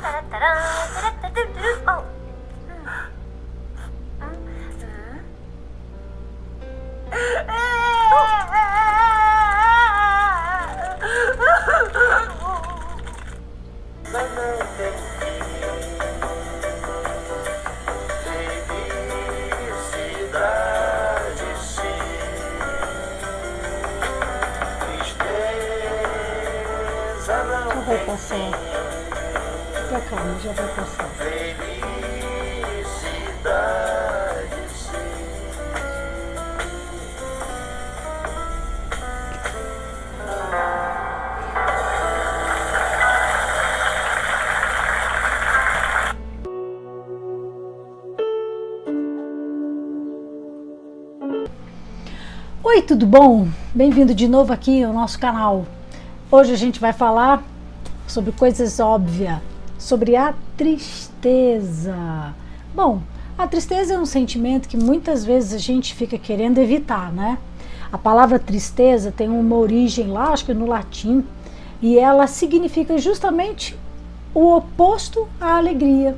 Já vai passar. Fica calma, já vai passar. Oi, tudo bom? Bem-vindo de novo aqui ao nosso canal. Hoje a gente vai falar sobre coisas óbvias, sobre a tristeza. Bom, a tristeza é um sentimento que muitas vezes a gente fica querendo evitar, né? A palavra tristeza tem uma origem lá, acho que no latim, e ela significa justamente o oposto à alegria.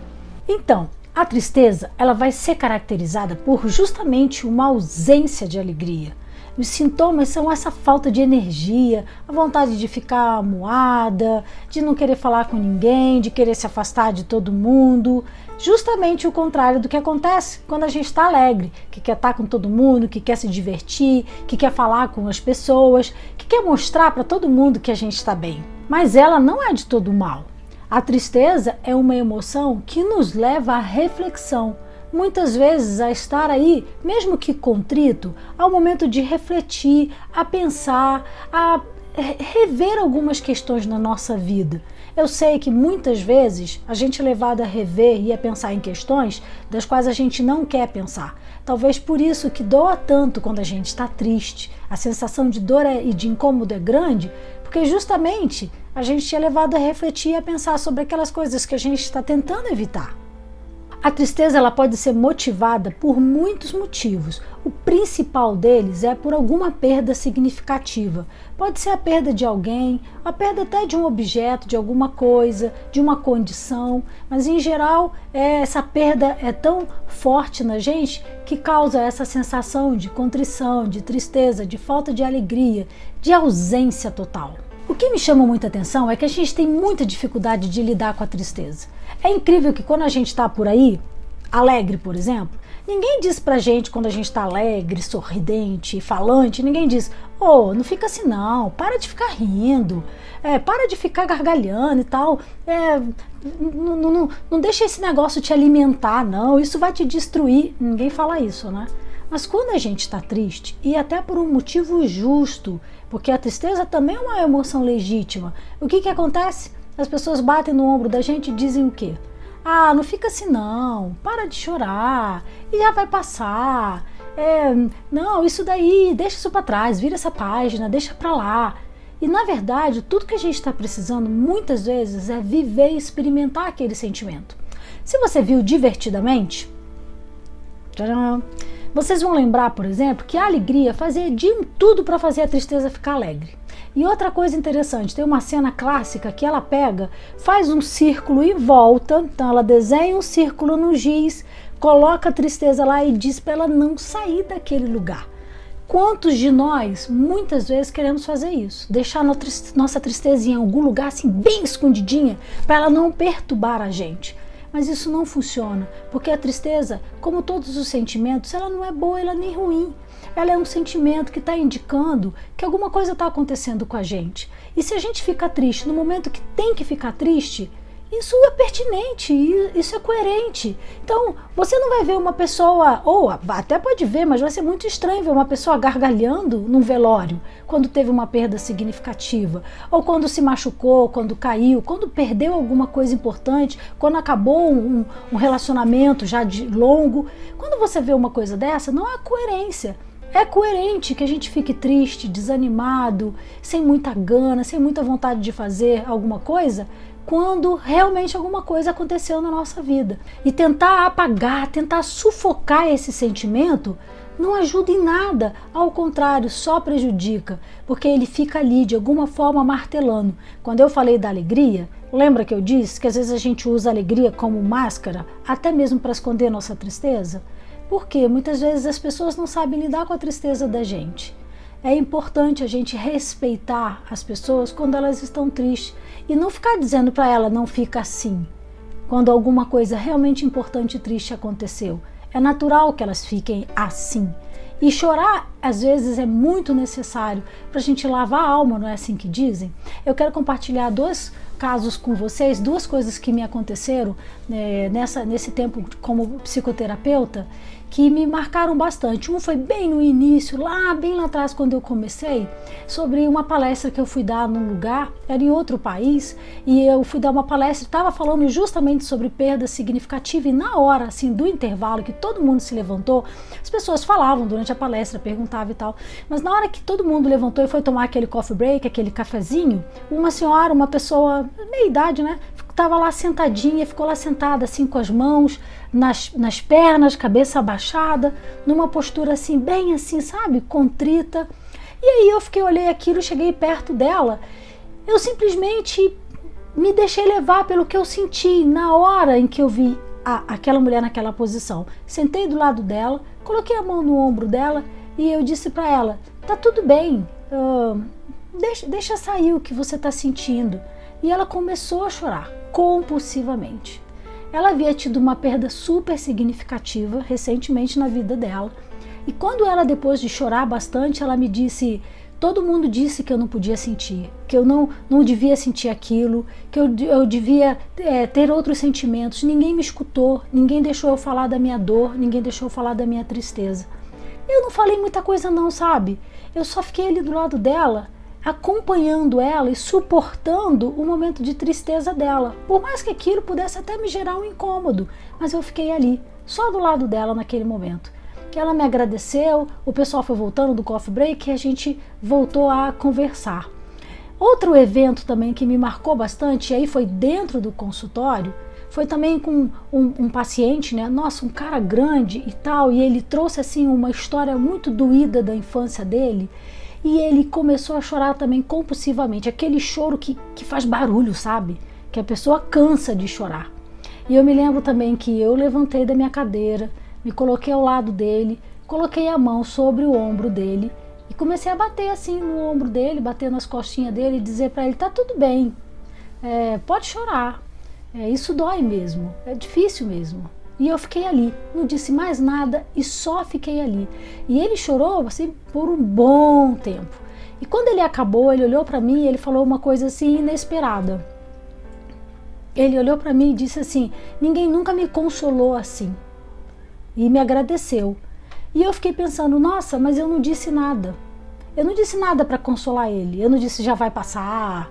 Então, a tristeza, ela vai ser caracterizada por justamente uma ausência de alegria. Os sintomas são essa falta de energia, a vontade de ficar amuada, de não querer falar com ninguém, de querer se afastar de todo mundo. Justamente o contrário do que acontece quando a gente está alegre, que quer estar com todo mundo, que quer se divertir, que quer falar com as pessoas, que quer mostrar para todo mundo que a gente está bem. Mas ela não é de todo mal. A tristeza é uma emoção que nos leva à reflexão. Muitas vezes a estar aí, mesmo que contrito, ao momento de refletir, a pensar, a rever algumas questões na nossa vida. Eu sei que muitas vezes a gente é levado a rever e a pensar em questões das quais a gente não quer pensar. Talvez por isso que doa tanto quando a gente está triste. A sensação de dor e de incômodo é grande, porque justamente a gente é levado a refletir e a pensar sobre aquelas coisas que a gente está tentando evitar. A tristeza ela pode ser motivada por muitos motivos. O principal deles é por alguma perda significativa. Pode ser a perda de alguém, a perda até de um objeto, de alguma coisa, de uma condição, mas em geral essa perda é tão forte na gente que causa essa sensação de contrição, de tristeza, de falta de alegria, de ausência total. O que me chama muita atenção é que a gente tem muita dificuldade de lidar com a tristeza. É incrível que quando a gente está por aí, alegre, por exemplo, ninguém diz pra gente quando a gente está alegre, sorridente, falante, ninguém diz, não fica assim não, para de ficar rindo, para de ficar gargalhando e tal, não deixa esse negócio te alimentar não, isso vai te destruir, ninguém fala isso, né? Mas quando a gente está triste, e até por um motivo justo, porque a tristeza também é uma emoção legítima, o que acontece? As pessoas batem no ombro da gente e dizem o quê? Não fica assim não, para de chorar, e já vai passar, não, isso daí, deixa isso para trás, vira essa página, deixa para lá. E na verdade, tudo que a gente está precisando muitas vezes é viver e experimentar aquele sentimento. Se você viu Divertidamente, tcharam, vocês vão lembrar, por exemplo, que a alegria fazia de tudo para fazer a tristeza ficar alegre. E outra coisa interessante, tem uma cena clássica que ela pega, faz um círculo e volta, então ela desenha um círculo no giz, coloca a tristeza lá e diz para ela não sair daquele lugar. Quantos de nós, muitas vezes, queremos fazer isso? Deixar nossa tristeza em algum lugar assim bem escondidinha, para ela não perturbar a gente. Mas isso não funciona, porque a tristeza, como todos os sentimentos, ela não é boa, ela nem ruim. Ela é um sentimento que está indicando que alguma coisa está acontecendo com a gente. E se a gente fica triste no momento que tem que ficar triste, isso é pertinente, isso é coerente. Então, você não vai ver uma pessoa, ou até pode ver, mas vai ser muito estranho ver uma pessoa gargalhando num velório, quando teve uma perda significativa, ou quando se machucou, quando caiu, quando perdeu alguma coisa importante, quando acabou um relacionamento já de longo. Quando você vê uma coisa dessa, não há coerência. É coerente que a gente fique triste, desanimado, sem muita gana, sem muita vontade de fazer alguma coisa, quando realmente alguma coisa aconteceu na nossa vida. E tentar apagar, tentar sufocar esse sentimento não ajuda em nada, ao contrário, só prejudica, porque ele fica ali de alguma forma martelando. Quando eu falei da alegria, lembra que eu disse que às vezes a gente usa a alegria como máscara, até mesmo para esconder nossa tristeza? Porque muitas vezes as pessoas não sabem lidar com a tristeza da gente. É importante a gente respeitar as pessoas quando elas estão tristes e não ficar dizendo para ela não fica assim, quando alguma coisa realmente importante e triste aconteceu. É natural que elas fiquem assim. E chorar, às vezes, é muito necessário para a gente lavar a alma, não é assim que dizem? Eu quero compartilhar 2 casos com vocês, 2 coisas que me aconteceram nesse tempo como psicoterapeuta, que me marcaram bastante. Um foi bem no início, bem lá atrás, quando eu comecei, sobre uma palestra que eu fui dar num lugar, era em outro país, e eu fui dar uma palestra, estava falando justamente sobre perda significativa, e na hora, assim, do intervalo, que todo mundo se levantou, as pessoas falavam durante a palestra, perguntavam e tal, mas na hora que todo mundo levantou e foi tomar aquele coffee break, aquele cafezinho, uma senhora, uma pessoa, meia idade, né, estava lá sentadinha, ficou lá sentada assim com as mãos nas pernas, cabeça abaixada, numa postura assim, bem assim, sabe, contrita. E aí olhei aquilo, cheguei perto dela, eu simplesmente me deixei levar pelo que eu senti na hora em que eu vi aquela mulher naquela posição. Sentei do lado dela, coloquei a mão no ombro dela e eu disse para ela, tá tudo bem, deixa sair o que você está sentindo. E ela começou a chorar compulsivamente. Ela havia tido uma perda super significativa recentemente na vida dela. E quando ela, depois de chorar bastante, ela me disse, todo mundo disse que eu não podia sentir, que eu não devia sentir aquilo, que eu devia ter outros sentimentos. Ninguém me escutou, ninguém deixou eu falar da minha dor, ninguém deixou eu falar da minha tristeza. Eu não falei muita coisa não, sabe? Eu só fiquei ali do lado dela, acompanhando ela e suportando o momento de tristeza dela. Por mais que aquilo pudesse até me gerar um incômodo, mas eu fiquei ali, só do lado dela naquele momento. Que ela me agradeceu, o pessoal foi voltando do coffee break e a gente voltou a conversar. Outro evento também que me marcou bastante, e aí foi dentro do consultório, foi também com um paciente, né? Nossa, um cara grande e tal, e ele trouxe assim uma história muito doída da infância dele. E ele começou a chorar também compulsivamente, aquele choro que faz barulho, sabe? Que a pessoa cansa de chorar. E eu me lembro também que eu levantei da minha cadeira, me coloquei ao lado dele, coloquei a mão sobre o ombro dele e comecei a bater assim no ombro dele, bater nas costinhas dele e dizer para ele, tá tudo bem, pode chorar, isso dói mesmo, é difícil mesmo. E eu fiquei ali, não disse mais nada e só fiquei ali. E ele chorou assim por um bom tempo. E quando ele acabou, ele olhou para mim e ele falou uma coisa assim inesperada. Ele olhou para mim e disse assim, ninguém nunca me consolou assim. E me agradeceu. E eu fiquei pensando, nossa, mas eu não disse nada. Eu não disse nada para consolar ele. Eu não disse já vai passar,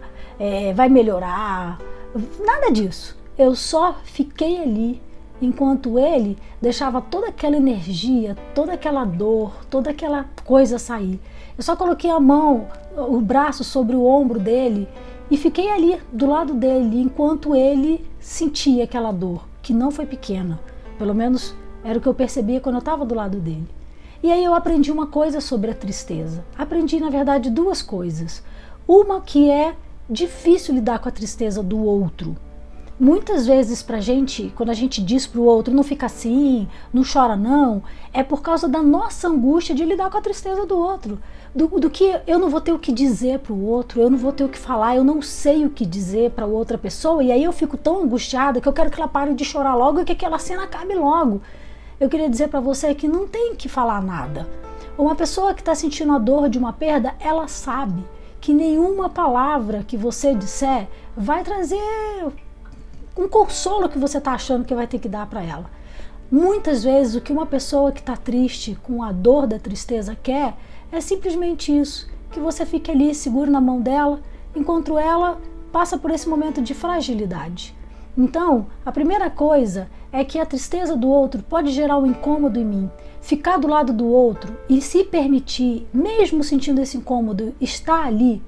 vai melhorar, nada disso. Eu só fiquei ali enquanto ele deixava toda aquela energia, toda aquela dor, toda aquela coisa sair. Eu só coloquei a mão, o braço sobre o ombro dele e fiquei ali do lado dele enquanto ele sentia aquela dor, que não foi pequena, pelo menos era o que eu percebia quando eu estava do lado dele. E aí eu aprendi uma coisa sobre a tristeza. Aprendi, na verdade, 2 coisas. Uma que é difícil lidar com a tristeza do outro. Muitas vezes pra gente, quando a gente diz pro outro, não fica assim, não chora não, é por causa da nossa angústia de lidar com a tristeza do outro. Do que eu não vou ter o que dizer pro outro, eu não vou ter o que falar, eu não sei o que dizer pra outra pessoa, e aí eu fico tão angustiada que eu quero que ela pare de chorar logo e que aquela cena acabe logo. Eu queria dizer pra você que não tem que falar nada. Uma pessoa que está sentindo a dor de uma perda, ela sabe que nenhuma palavra que você disser vai trazer um consolo que você está achando que vai ter que dar para ela. Muitas vezes o que uma pessoa que está triste, com a dor da tristeza quer, é simplesmente isso, que você fique ali seguro na mão dela, enquanto ela passa por esse momento de fragilidade. Então, a primeira coisa é que a tristeza do outro pode gerar um incômodo em mim. Ficar do lado do outro e se permitir, mesmo sentindo esse incômodo, estar ali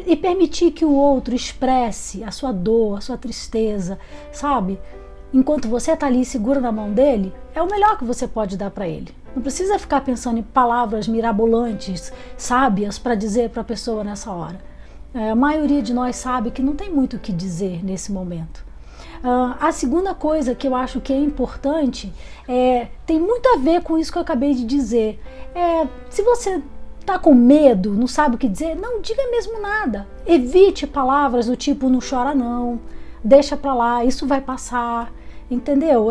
e permitir que o outro expresse a sua dor, a sua tristeza, sabe? enquanto você está ali segura na mão dele, é o melhor que você pode dar para ele. Não precisa ficar pensando em palavras mirabolantes, sábias, para dizer para a pessoa nessa hora. A maioria de nós sabe que não tem muito o que dizer nesse momento. A segunda coisa que eu acho que é importante, tem muito a ver com isso que eu acabei de dizer. Se você está com medo, não sabe o que dizer, não diga mesmo nada. Evite palavras do tipo não chora não, deixa pra lá, isso vai passar, entendeu?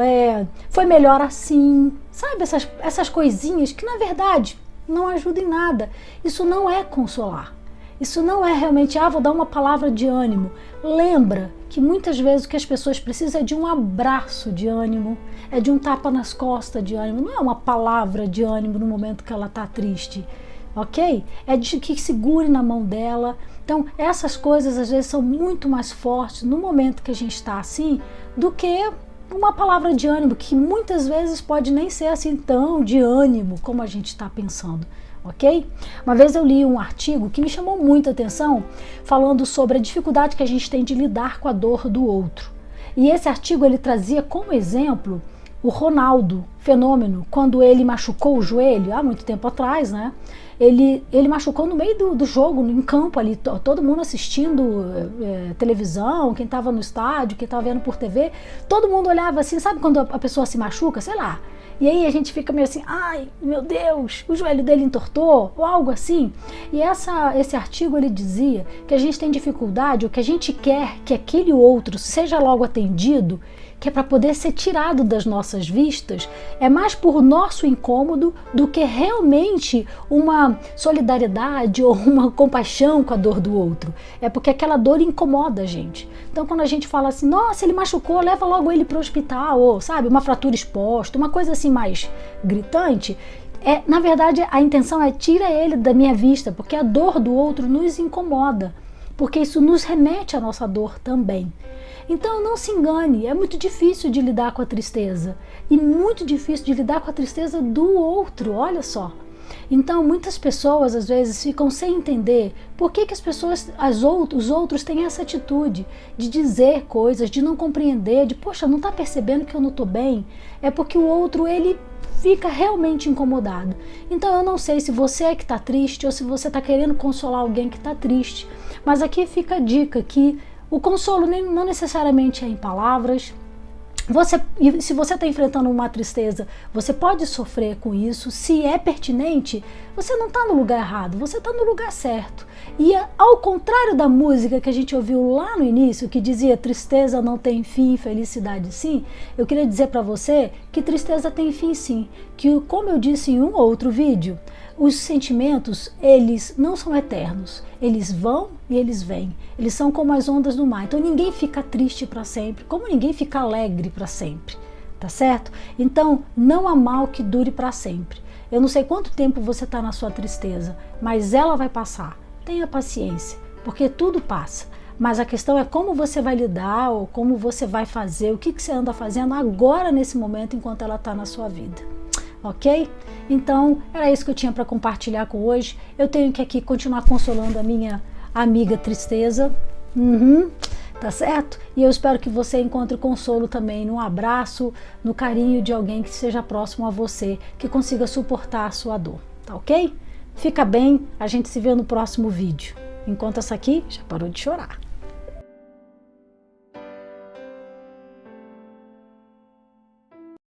Foi melhor assim, sabe? Essas coisinhas que na verdade não ajudam em nada. Isso não é consolar. Isso não é realmente, vou dar uma palavra de ânimo. Lembra que muitas vezes o que as pessoas precisam é de um abraço de ânimo, é de um tapa nas costas de ânimo, não é uma palavra de ânimo no momento que ela está triste, ok? É de que segure na mão dela. Então essas coisas às vezes são muito mais fortes no momento que a gente está assim, do que uma palavra de ânimo, que muitas vezes pode nem ser assim tão de ânimo como a gente está pensando. Ok? Uma vez eu li um artigo que me chamou muita atenção, falando sobre a dificuldade que a gente tem de lidar com a dor do outro. E esse artigo ele trazia como exemplo o Ronaldo, fenômeno, quando ele machucou o joelho, há muito tempo atrás, né? Ele machucou no meio do jogo, em campo ali, todo mundo assistindo televisão, quem estava no estádio, quem estava vendo por TV, todo mundo olhava assim, sabe quando a pessoa se machuca, sei lá, e aí a gente fica meio assim, ai meu Deus, o joelho dele entortou, ou algo assim. E esse artigo ele dizia que a gente tem dificuldade, ou que a gente quer que aquele outro seja logo atendido, que é para poder ser tirado das nossas vistas, é mais por nosso incômodo do que realmente uma solidariedade ou uma compaixão com a dor do outro. É porque aquela dor incomoda a gente. Então quando a gente fala assim, nossa, ele machucou, leva logo ele para o hospital, ou sabe, uma fratura exposta, uma coisa assim mais gritante, na verdade a intenção é tira ele da minha vista, porque a dor do outro nos incomoda, porque isso nos remete à nossa dor também. Então não se engane, é muito difícil de lidar com a tristeza e muito difícil de lidar com a tristeza do outro, olha só. Então muitas pessoas às vezes ficam sem entender por que as pessoas, os outros têm essa atitude de dizer coisas, de não compreender, de poxa, não está percebendo que eu não estou bem? É porque o outro ele fica realmente incomodado. Então eu não sei se você é que está triste ou se você está querendo consolar alguém que está triste, mas aqui fica a dica que o consolo não necessariamente é em palavras. Se você está enfrentando uma tristeza, você pode sofrer com isso. Se é pertinente, você não está no lugar errado, você está no lugar certo. E ao contrário da música que a gente ouviu lá no início, que dizia tristeza não tem fim, felicidade sim, eu queria dizer para você que tristeza tem fim sim. Que, como eu disse em um outro vídeo, os sentimentos, eles não são eternos. Eles vão e eles vêm. Eles são como as ondas do mar. Então ninguém fica triste para sempre, como ninguém fica alegre para sempre. Tá certo? Então não há mal que dure para sempre. Eu não sei quanto tempo você está na sua tristeza, mas ela vai passar. Tenha paciência, porque tudo passa. Mas a questão é como você vai lidar, ou como você vai fazer, o que você anda fazendo agora nesse momento enquanto ela está na sua vida. Ok? Então, era isso que eu tinha para compartilhar com hoje. Eu tenho que aqui continuar consolando a minha amiga tristeza. Tá certo? E eu espero que você encontre consolo também no abraço, no carinho de alguém que seja próximo a você, que consiga suportar a sua dor. Tá ok? Fica bem, a gente se vê no próximo vídeo. Enquanto essa aqui já parou de chorar.